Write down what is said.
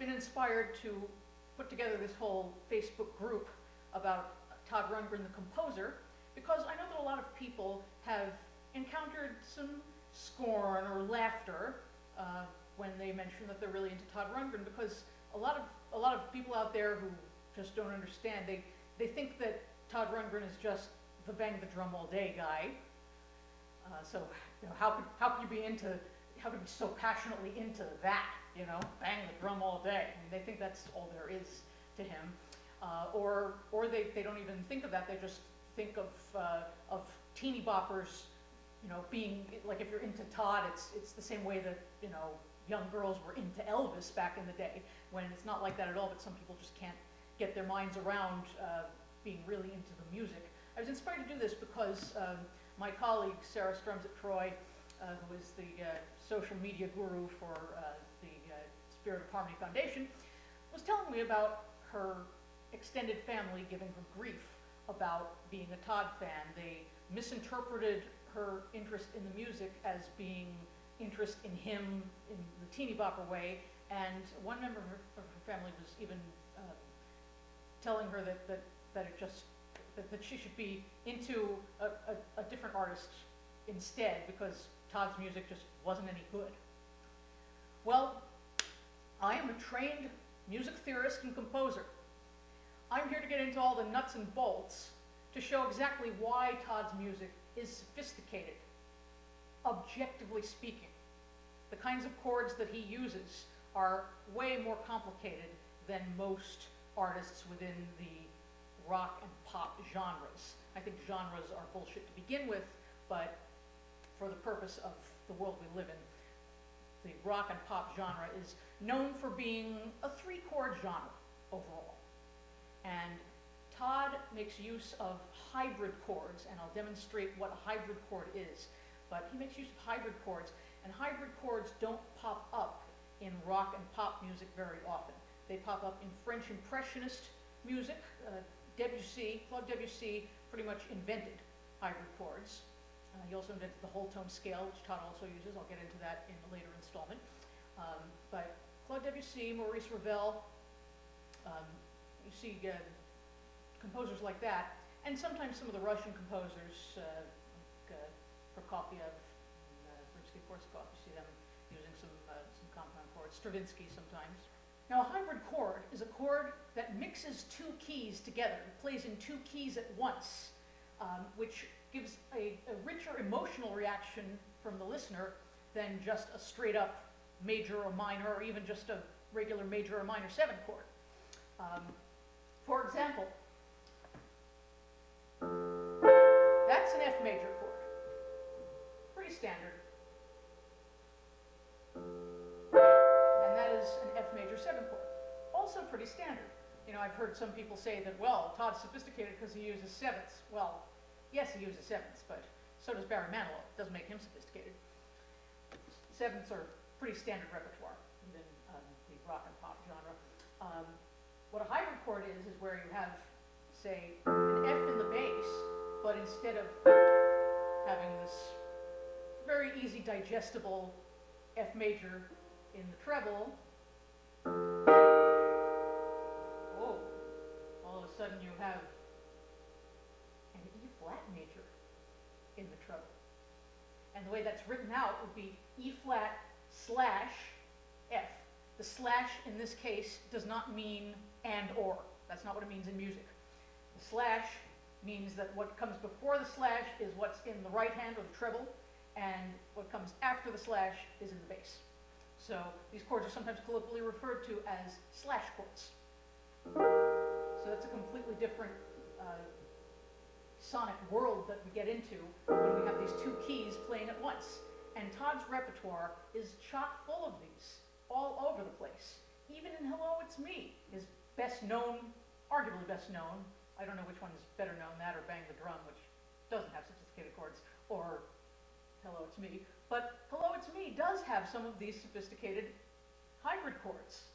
been inspired to put together this whole Facebook group about Todd Rundgren, the composer, because I know that a lot of people have encountered some scorn or laughter when they mention that they're really into Todd Rundgren, because a lot of people out there who just don't understand, they think that Todd Rundgren is just the bang the drum all day guy. So you know, how could you be so passionately into that? You know, bang the drum all day. I mean, they think that's all there is to him, or they don't even think of that. They just think of teeny boppers, you know, being like, if you're into Todd, it's the same way that, you know, young girls were into Elvis back in the day, when it's not like that at all. But some people just can't get their minds around being really into the music. I was inspired to do this because my colleague Sarah Strums at Troy, who is the social media guru for the Spirit of Harmony Foundation, was telling me about her extended family giving her grief about being a Todd fan. They misinterpreted her interest in the music as being interest in him in the teeny bopper way, and one member of her family was even telling her that she should be into a different artist instead, because Todd's music just wasn't any good. Well, I am a trained music theorist and composer. I'm here to get into all the nuts and bolts to show exactly why Todd's music is sophisticated, objectively speaking. The kinds of chords that he uses are way more complicated than most artists within the rock and pop genres. I think genres are bullshit to begin with, but for the purpose of the world we live in, the rock and pop genre is known for being a 3-chord genre overall. And Todd makes use of hybrid chords, and I'll demonstrate what a hybrid chord is. But he makes use of hybrid chords, and hybrid chords don't pop up in rock and pop music very often. They pop up in French Impressionist music. Claude Debussy pretty much invented hybrid chords. He also invented the whole tone scale, which Todd also uses. I'll get into that in a later installment. But Claude Debussy, Maurice Ravel, you see composers like that, and sometimes some of the Russian composers, like Prokofiev and Rimsky-Korsakov, you see them using some compound chords, Stravinsky sometimes. Now, a hybrid chord is a chord that mixes 2 keys together. It plays in 2 keys at once, which gives a richer emotional reaction from the listener than just a straight up major or minor, or even just a regular major or minor 7 chord. For example, that's an F major chord. Pretty standard. And that is an F major 7 chord. Also pretty standard. You know, I've heard some people say that, well, Todd's sophisticated because he uses 7ths. Well, yes, he uses 7ths, but so does Barry Manilow. It doesn't make him sophisticated. 7ths are pretty standard repertoire within the rock and pop genre. What a hybrid chord is where you have, say, an F in the bass, but instead of having this very easy digestible F major in the treble, oh, all of a sudden you have an E flat major in the treble. And the way that's written out would be E flat slash F. The slash in this case does not mean and or. That's not what it means in music. The slash means that what comes before the slash is what's in the right hand or the treble, and what comes after the slash is in the bass. So these chords are sometimes colloquially referred to as slash chords. So that's a completely different sonic world that we get into when we have these 2 keys playing at once. And Todd's repertoire is chock full of these, all over the place. Even in Hello, It's Me, his best known, arguably best known, I don't know which one's better known, that or Bang the Drum, which doesn't have sophisticated chords, or Hello, It's Me. But Hello, It's Me does have some of these sophisticated hybrid chords.